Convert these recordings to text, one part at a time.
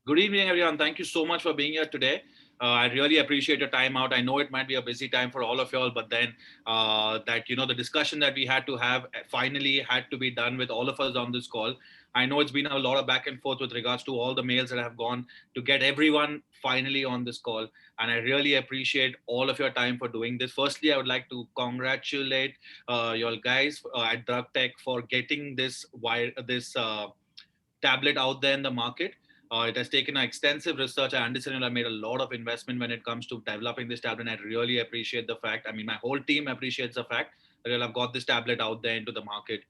Good evening, everyone. Thank you so much for being here today. I really appreciate your time out. I know it might be a busy time for all of y'all, but then the discussion that we had to have finally had to be done with all of us on this call. I know it's been a lot of back and forth with regards to all the mails that have gone to get everyone finally on this call, and I really appreciate all of your time for doing this. Firstly, I would like to congratulate y'all guys at Drug Tech for getting this tablet out there in the market. It has taken extensive research. I understand I made a lot of investment when it comes to developing this tablet. And I really appreciate the fact. I mean, my whole team appreciates the fact that I've got this tablet out there into the market.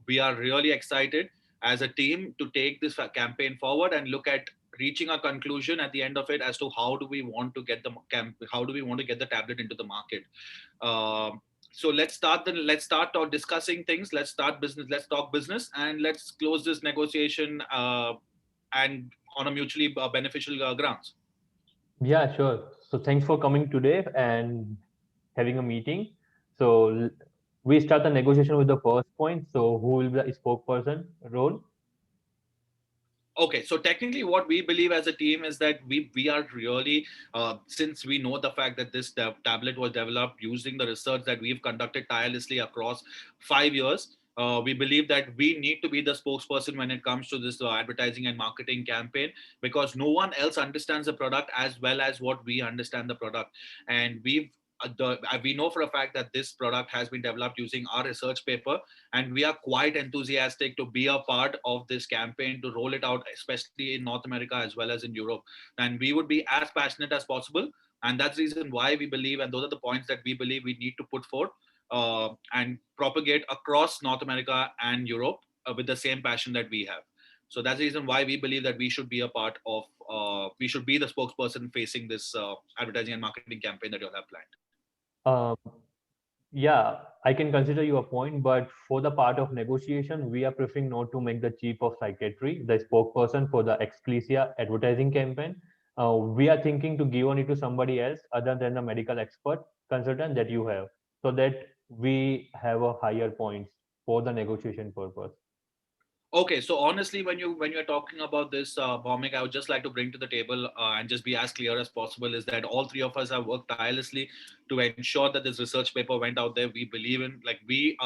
We are really excited as a team to take this campaign forward and look at reaching a conclusion at the end of it as to how do we want to get the tablet into the market. Um, so let's start discussing things. Let's talk business, and let's close this negotiation and on a mutually beneficial grounds. Yeah, sure. So thanks for coming today and having a meeting. So we start the negotiation with the first point. So who will be the spokesperson role? Okay, so technically, what we believe as a team is that we are really, since we know the fact that this tablet was developed using the research that we've conducted tirelessly across 5 years. We believe that we need to be the spokesperson when it comes to this advertising and marketing campaign, because no one else understands the product as well as what we understand the product, and we know for a fact that this product has been developed using our research paper, and we are quite enthusiastic to be a part of this campaign to roll it out, especially in North America as well as in Europe. And we would be as passionate as possible, and that's the reason why we believe, and those are the points that we believe we need to put forth and propagate across North America and Europe with the same passion that we have. So that's the reason why we believe that we should be a part of, we should be the spokesperson facing this advertising and marketing campaign that you all have planned. Um, yeah, I can consider your point, but for the part of negotiation, we are preferring not to make the chief of psychiatry the spokesperson for the Exclesia advertising campaign. We are thinking to give on it to somebody else other than the medical expert consultant that you have, so that we have a higher points for the negotiation purpose. Okay, so honestly, when you're talking about this bombing, I would just like to bring to the table and just be as clear as possible is that all three of us have worked tirelessly to ensure that this research paper went out there. We believe in, like, we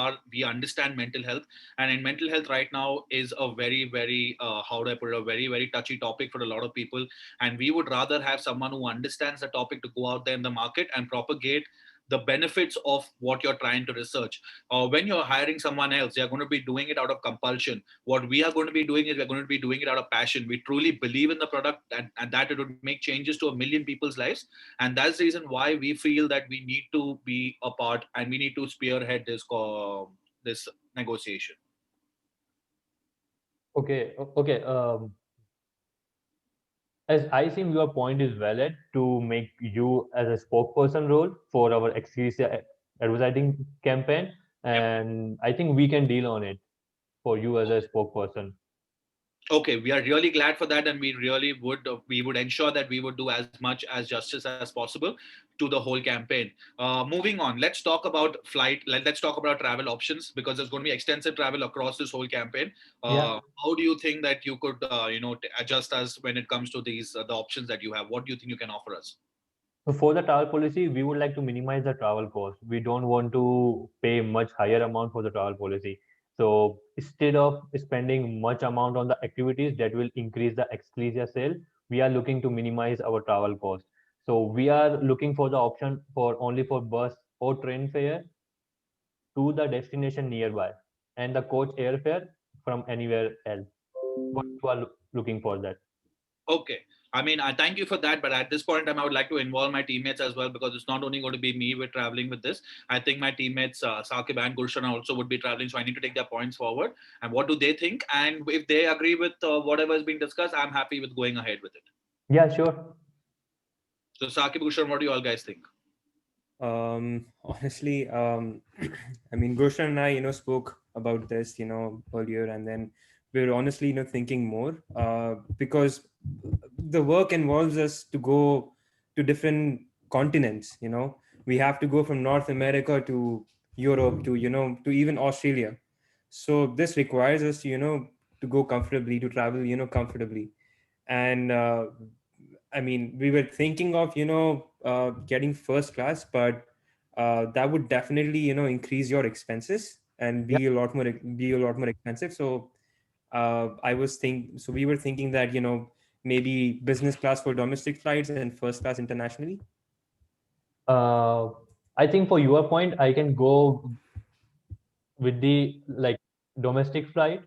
understand mental health, and in mental health right now is a very how do I put it, a very touchy topic for a lot of people, and we would rather have someone who understands the topic to go out there in the market and propagate the benefits of what you're trying to research. When you're hiring someone else, they're going to be doing it out of compulsion. What we are going to be doing is we're going to be doing it out of passion. We truly believe in the product, and that it would make changes to a million people's lives. And that's the reason why we feel that we need to be a part and we need to spearhead this negotiation. Okay. As I think your point is valid to make you as a spokesperson role for our Exesia advertising campaign, Yep. and I think we can deal on it for you as a spokesperson. Okay, we are really glad for that, and we would ensure that we would do as much as justice as possible to the whole campaign. Moving on, let's talk about let's talk about travel options, because there's going to be extensive travel across this whole campaign. Yeah. How do you think that you could adjust us when it comes to these the options that you have? What do you think you can offer us? So for the travel policy, we would like to minimize the travel cost. We don't want to pay much higher amount for the travel policy. So instead of spending much amount on the activities that will increase the Exclusia sale, we are looking to minimize our travel cost. So we are looking for the option for only for bus or train fare to the destination nearby and the coach airfare from anywhere else. What you are looking for that? Okay. I mean, I thank you for that, but at this point in time, I would like to involve my teammates as well, because it's not only going to be me with traveling with this. I think my teammates, Saqib and Gulshan, also would be traveling, so I need to take their points forward. And what do they think? And if they agree with whatever is being discussed, I'm happy with going ahead with it. Yeah, sure. So, Saqib, Gulshan, what do you all guys think? Honestly, I mean, Goshan and I, spoke about this, earlier, and then we're honestly, thinking more, because the work involves us to go to different continents. We have to go from North America to Europe to, to even Australia. So this requires us, to go comfortably, to travel, comfortably. And I mean, we were thinking of getting first class, but that would definitely increase your expenses and Yeah. be a lot more expensive. So we were thinking that maybe business class for domestic flights and first class internationally. I think for your point, I can go with the like domestic flight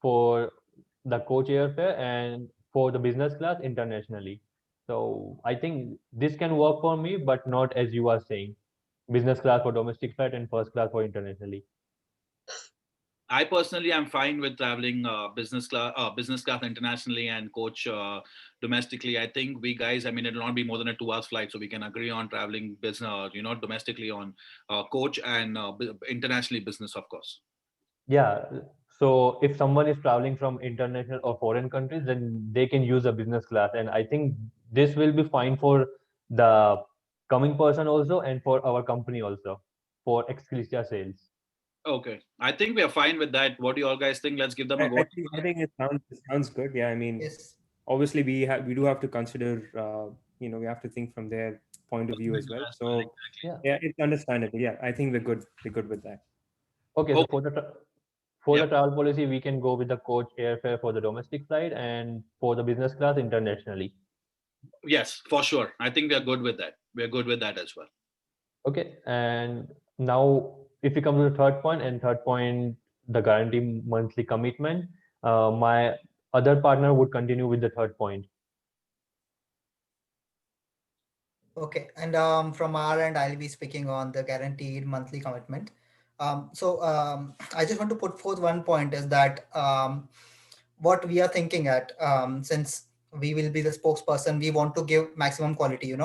for the coach airfare and for the business class internationally. So I think this can work for me, but not as you are saying, business class for domestic flight and first class for internationally. I personally am fine with traveling business class internationally and coach domestically. I think we guys, I mean, it'll not be more than a 2 hours flight, so we can agree on traveling business, domestically on coach and internationally business, of course. Yeah. So if someone is traveling from international or foreign countries, then they can use a business class. And I think this will be fine for the coming person also and for our company also for Exclusia sales. Okay, I think we are fine with that. What do you all guys think? Let's give them a go. I think it sounds good. Yeah, I mean, Yes. obviously we do have to consider we have to think from their point of view as well. So Yeah. yeah, it's understandable. Yeah, I think we're good with that. Okay. Oh, So for yeah. the travel policy, we can go with the coach airfare for the domestic flight and for the business class internationally. Yes, for sure. I think we are good with that. We are good with that as well. Okay. And now, if we come to the third point, and third point, the guarantee monthly commitment, my other partner would continue with the third point. Okay, and from our end, I'll be speaking on the guaranteed monthly commitment. I just want to put forth one point is that what we are thinking at, since we will be the spokesperson, we want to give maximum quality,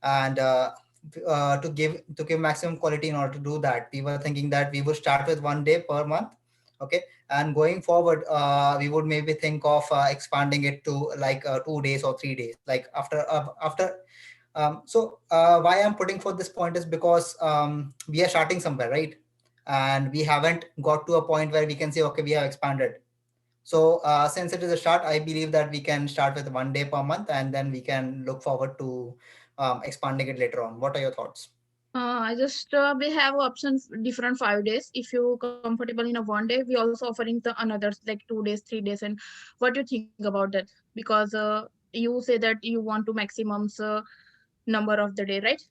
and to give maximum quality. In order to do that, we were thinking that we would start with 1 day per month, okay, and going forward, we would maybe think of expanding it to like 2 days or 3 days, like after why I'm putting for this point is because we are starting somewhere, right? And we haven't got to a point where we can say, okay, we have expanded. So since it is a start, I believe that we can start with 1 day per month, and then we can look forward to expanding it later on. What are your thoughts? I just we have options different 5 days. If you comfortable in a 1 day, we also offering the another like 2 days, 3 days. And what do you think about that? Because you say that you want to maximums number of the day, right?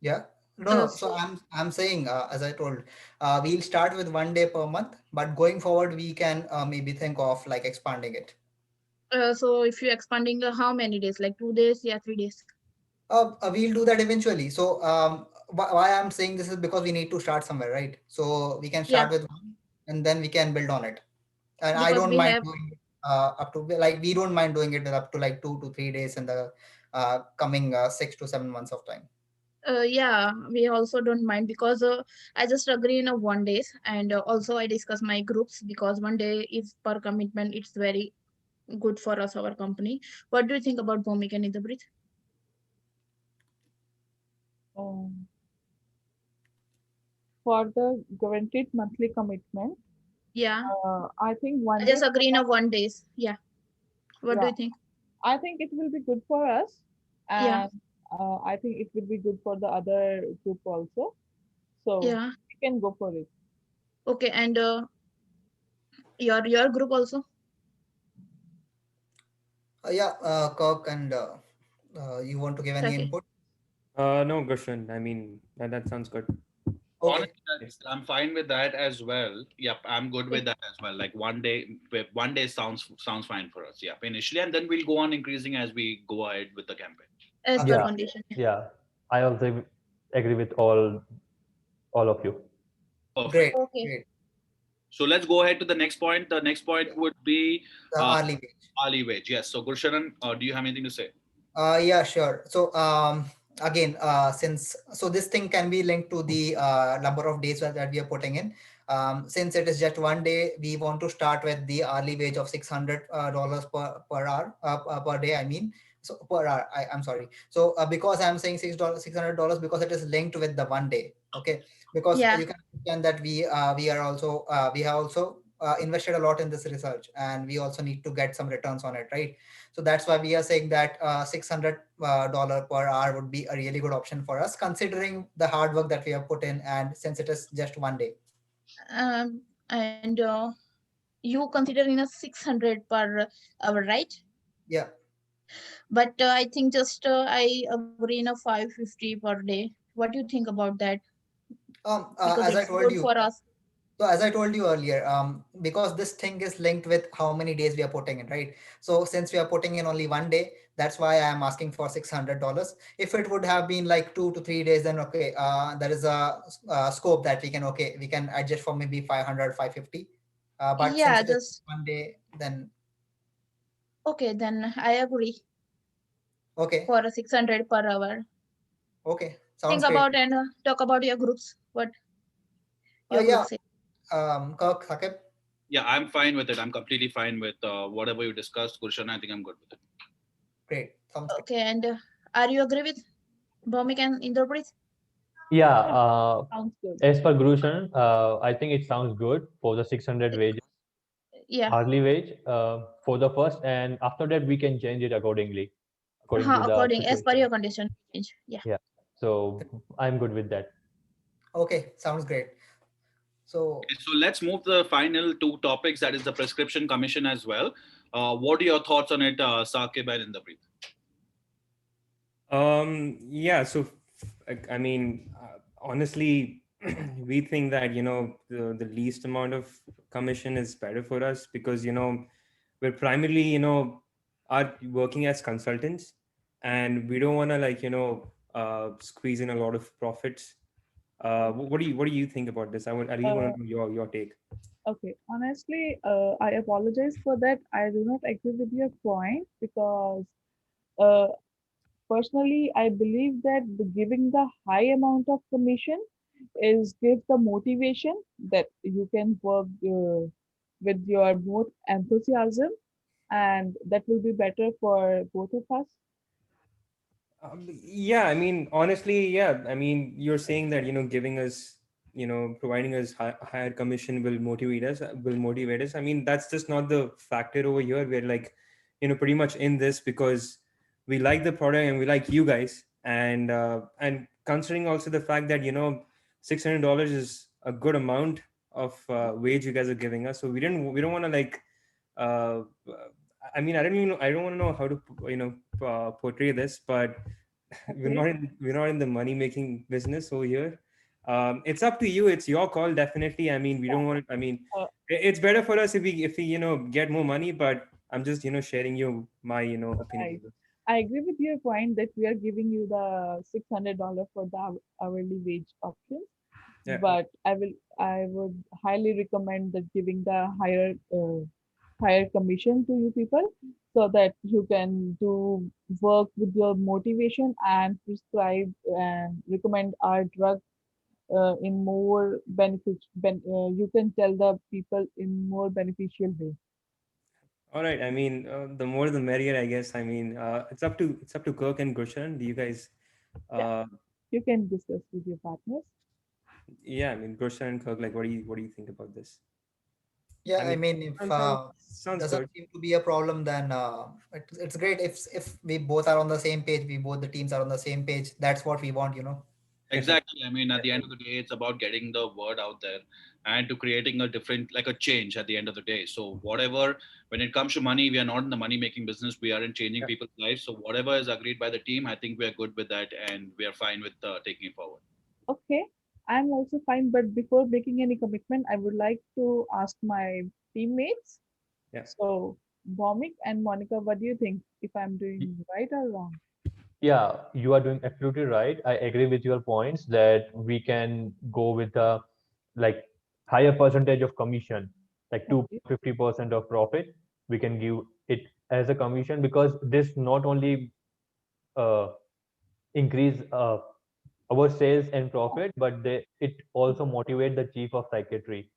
Yeah. No. So So I'm saying, as I told, we'll start with 1 day per month, but going forward, we can maybe think of like expanding it. so if you're expanding, how many days? Like 2 days, yeah, 3 days. We'll do that eventually. So why I'm saying this is because we need to start somewhere, right? So we can Yeah, start with one, and then we can build on it. And I because don't we mind have doing it up to like we don't mind doing it up to like 2 to 3 days in the coming 6 to 7 months of time. yeah, we also don't mind because I just agree in a 1 days, and also I discuss my groups because 1 day is per commitment. It's very good for us, our company. What do you think about Bhumika and Idabrit? Um, for the guaranteed monthly commitment, Yeah, I think one I day, just agree in a 1 days. Yeah. What do yeah, you think? I think it will be good for us, Yeah, and I think it will be good for the other group also. So yeah. we can go for it. Okay, and your group also. Yeah, Kirk, and you want to give any Okay. input? No, Gushran, I mean that sounds good. Okay. Honestly, I'm fine with that as well. Yep, I'm good with that as well. Like 1 day sounds fine for us. Yep, initially, and then we'll go on increasing as we go ahead with the campaign. As per Yeah. Absolutely. condition. Yeah. Yeah. I also agree with all of you. Perfect. Great. Okay. Great. So let's go ahead to the next point. The next point would be The uh, hourly wage. hourly wage. Yes. So Gursharan, do you have anything to say? Yeah, sure. So again, since so this thing can be linked to the number of days that we are putting in. Since it is just 1 day, we want to start with the hourly wage of $600 per hour per day. I mean, so per hour. I'm sorry. So because I'm saying $600 because it is linked with the 1 day. Okay, because Yeah. you can understand that we are also we have also invested a lot in this research, and we also need to get some returns on it, right? So that's why we are saying that $600 per hour would be a really good option for us, considering the hard work that we have put in, and since it is just one day. And you consider in a 600 per hour, right? Yeah. But I think just I agree in a 550 per day. What do you think about that? Because As I it's told good you, for us. so as I told you earlier, because this thing is linked with how many days we are putting in, right? So since we are putting in only one day, that's why I am asking for $600. If it would have been like 2 to 3 days, then okay, there is a scope that we can adjust for maybe 500, 550. But since Yeah, it is just one day, then okay. Then I agree okay, for a 600 per hour. okay, Think sounds great. about and talk about your groups. What your group Yeah, say? Kirk, Sakib. Yeah, I'm fine with it. I'm completely fine with whatever you discussed, Gurshan. I think I'm good with it. Great, sounds great. Okay, and are you agree with Bhomik and Indrapreet? Yeah, Sounds good. as per Grushan, I think it sounds good for the 600 wages, Yeah, hourly wage, for the first, and after that we can change it according to the according as per situation. your condition. Yeah. Yeah, so I'm good with that. Okay, sounds great. So Okay, so let's move to the final two topics, that is the prescription commission as well. What are your thoughts on it, Saqib and Indrapreet? Yeah, so I mean, honestly, we think that, the least amount of commission is better for us because, we're primarily, are working as consultants, and we don't want to, like, squeeze in a lot of profits. What do you think about this? I really want Uh, to know your take. okay, honestly, I apologize for that. I do not agree with your point because uh, personally, I believe that giving the high amount of commission is give the motivation that you can work with your more enthusiasm, and that will be better for both of us. Yeah, I mean, honestly, yeah. I mean, you're saying that, giving us, providing us higher commission will motivate us. I mean, that's just not the factor over here. We're like, pretty much in this because we like the product and we like you guys. And considering also the fact that, $600 is a good amount of wage you guys are giving us. So we don't want to like, uh, I mean, I don't want to know how to, portray this, but we're Okay. not in the money making business over here. It's up to you. It's your call, definitely. I mean, we Yeah. don't want. I mean, Uh, it's better for us if we get more money. But I'm just sharing you my opinion I on this. I agree with your point that we are giving you the $600 for the hourly wage option, Yeah. but I would highly recommend that giving the higher commission to you people so that you can do work with your motivation and prescribe and recommend our drug in more you can tell the people in more beneficial way. All right. I mean, the more the merrier, I guess. I mean, it's up to Kirk and Gushan. Do you guys? Yeah, Uh, you can discuss with your partners. yeah. I mean, Gushan and Kirk. Like, what do you think about this? yeah, I I mean, mean, if sounds doesn't good. seem to be a problem, then it's great if we both are on the same page, we both the teams are on the same page. That's what we want, you know. Exactly. I mean, at the end of the day, it's about getting the word out there and to creating a different, like a change at the end of the day. So, whatever, when it comes to money, we are not in the money making business. We are in changing Yeah. people's lives. So, whatever is agreed by the team, I think we are good with that and we are fine with taking it forward. Okay, I'm also fine, but before making any commitment, I would like to ask my teammates. Yeah. So, Bhomik and Monica, what do you think? If I'm doing right or wrong? Yeah, you are doing absolutely right. I agree with your points that we can go with a like higher percentage of commission, like Okay. 250% of profit. We can give it as a commission because this not only uh, increase our sales and profit, but it also motivate the chief of psychiatry,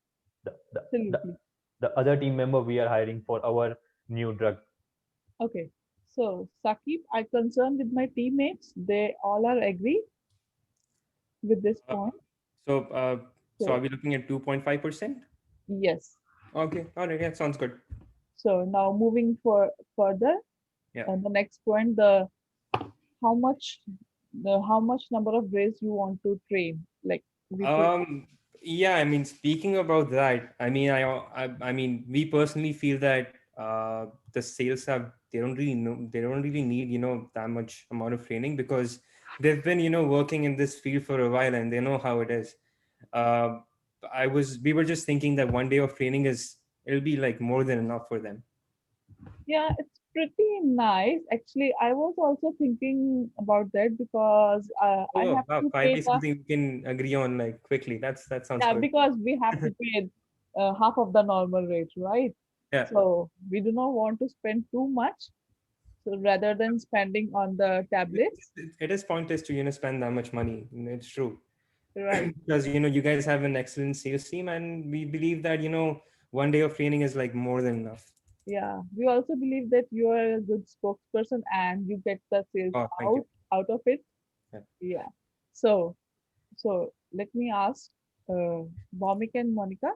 the, the, the, Absolutely. the other team member we are hiring for our new drug. Okay. So, Sakib, I concerned with my teammates. They all are agree with this Uh, point. so, so are So, we looking at 2.5%? yes. Okay. All right. Yeah, sounds good. So now moving further, Yeah. and the next point, the how much how much number of days you want to train. Like we put, Yeah, I mean, speaking about that, I mean, I mean, we personally feel that the sales have they don't really need that much amount of training because they've been working in this field for a while and they know how it is. Uh, we were just thinking that one day of training it'll be like more than enough for them. yeah, it's pretty nice. Actually, I was also thinking about that because I Oh, have wow, to pay finally the, something we can agree on like quickly. That sounds yeah, good. because we have to pay half of the normal rate, right? Yeah. So we do not want to spend too much. So rather than spending on the tablets, It is pointless to spend that much money. It's true. right? Because you guys have an excellent sales team and we believe that one day of training is like more than enough. Yeah, we also believe that you are a good spokesperson and you get the sales Oh, thank you. out of it. Yeah. Yeah. So let me ask Bhawmik and Monica.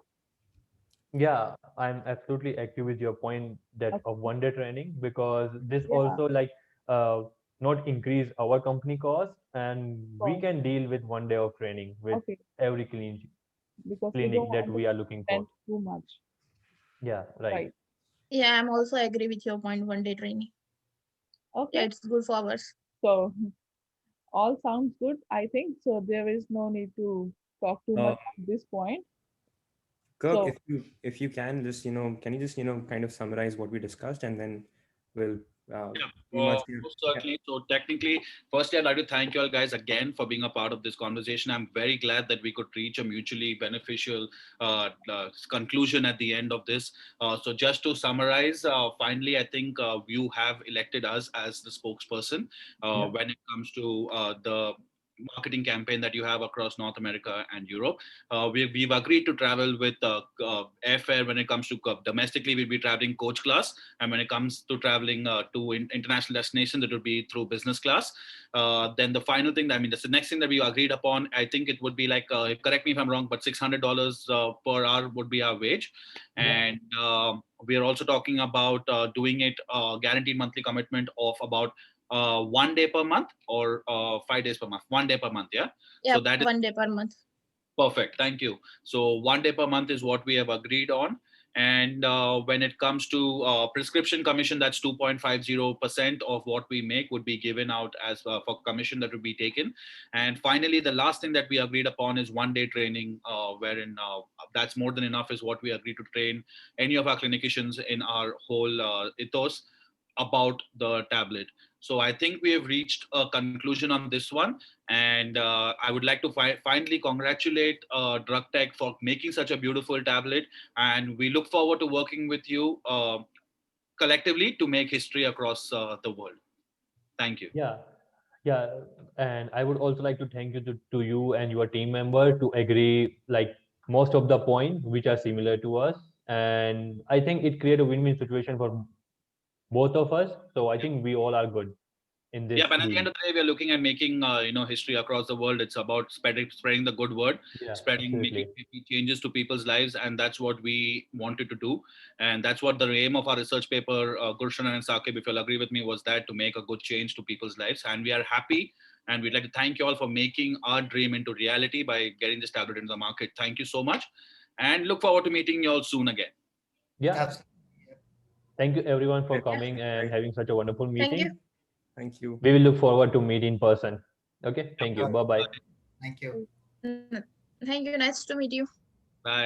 Yeah, I'm absolutely agree with your point that Okay. of one day training because this Yeah. also like uh, not increase our company cost and we So, can deal with one day of training with okay, every because we don't clinic that want to we are looking for. spend too much, Yeah, right. right? Yeah, I'm also agree with your point. One day training. Yeah, Okay. it's good for us. So all sounds good, I think. So there is no need to talk too Uh, much at this point. Kirk, So if you can just can you just kind of summarize what we discussed and then we'll Yeah, pretty much most yeah. certainly. So technically, firstly, I'd like to thank you all guys again for being a part of this conversation. I'm very glad that we could reach a mutually beneficial conclusion at the end of this. So just to summarize, finally, I think you have elected us as the spokesperson Yeah. when it comes to the marketing campaign that you have across North America and Europe. We've agreed to travel with airfare when it comes to domestically, we'll be traveling coach class. And when it comes to traveling to international destinations, it would be through business class. Then the final thing, I mean, that's the next thing that we agreed upon. I think it would be like, correct me if I'm wrong, but $600 per hour would be our wage. Yeah. And we are also talking about doing it guaranteed monthly commitment of about 1 day per month or 5 days per month. 1 day per month, yeah. Yeah, So that is 1 day per month. perfect. Thank you. So 1 day per month is what we have agreed on. And when it comes to prescription commission, that's 2.50% of what we make would be given out as for commission that would be taken. And finally, the last thing that we agreed upon is 1 day training, wherein that's more than enough is what we agreed to train any of our clinicians in our whole ethos about the tablet. So I think we have reached a conclusion on this one. And I would like to finally congratulate Drug Tech for making such a beautiful tablet. And we look forward to working with you collectively to make history across the world. Thank you. Yeah. Yeah. And I would also like to thank you to you and your team member to agree like most of the point which are similar to us. And I think it create a win-win situation for both of us. So I Yeah. think we all are good in Yeah, this but at the deal. end of the day, we are looking at making history across the world. It's about spreading the good word, Yeah, making absolutely. changes to people's lives, and that's what we wanted to do. And that's what the aim of our research paper, Gurshan and Saqib, if you'll agree with me, was that to make a good change to people's lives. And we are happy, and we'd like to thank you all for making our dream into reality by getting this tablet into the market. Thank you so much, and look forward to meeting you all soon again. Yeah. Absolutely. Thank you everyone for Yeah. coming and Right. having such a wonderful Thank you. meeting. Thank you. We will look forward to meet in person. Okay. Thank you. Sure. Bye bye. Thank you. Thank you. Nice to meet you. Bye.